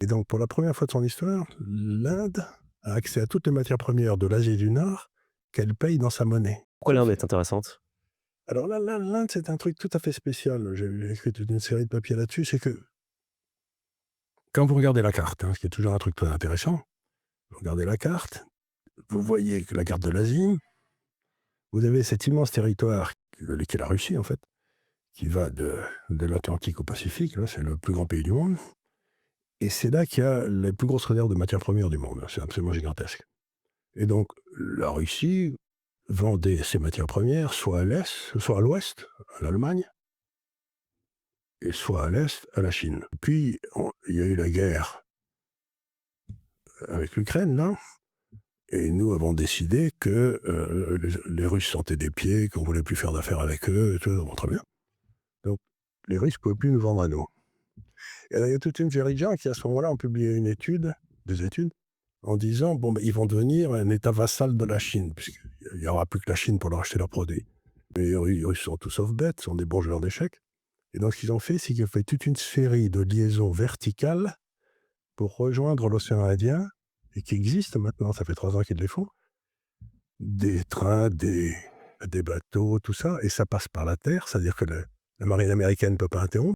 Et donc, pour la première fois de son histoire, l'Inde a accès à toutes les matières premières de l'Asie du Nord qu'elle paye dans sa monnaie. Pourquoi l'Inde est intéressante? Alors là, l'Inde, c'est un truc tout à fait spécial. J'ai écrit toute une série de papiers là-dessus. C'est que quand vous regardez la carte, hein, ce qui est toujours un truc très intéressant, vous regardez la carte, vous voyez que la carte de l'Asie, vous avez cet immense territoire qui est la Russie, en fait, qui va de l'Atlantique au Pacifique. Là, c'est le plus grand pays du monde. Et c'est là qu'il y a les plus grosses réserves de matières premières du monde. C'est absolument gigantesque. Et donc, la Russie vendait ses matières premières soit à l'Est, soit à l'Ouest, à l'Allemagne, et soit à l'Est, à la Chine. Puis, il y a eu la guerre avec l'Ukraine, là, et nous avons décidé que les Russes sentaient des pieds, qu'on ne voulait plus faire d'affaires avec eux, et tout, bon, très bien. Donc, les Russes ne pouvaient plus nous vendre à nous. Et là, il y a toute une série de gens qui, à ce moment-là, ont publié des études, en disant, bon, ben, ils vont devenir un État vassal de la Chine, puisqu'il n'y aura plus que la Chine pour leur acheter leurs produits. Mais les Russes sont tous sauf bêtes, sont des bons joueurs d'échecs. Et donc, ce qu'ils ont fait, c'est qu'ils ont fait toute une série de liaisons verticales pour rejoindre l'océan Indien, et qui existent maintenant, ça fait 3 ans qu'ils les font. Des trains, des bateaux, tout ça, et ça passe par la terre, c'est-à-dire que la marine américaine ne peut pas interrompre.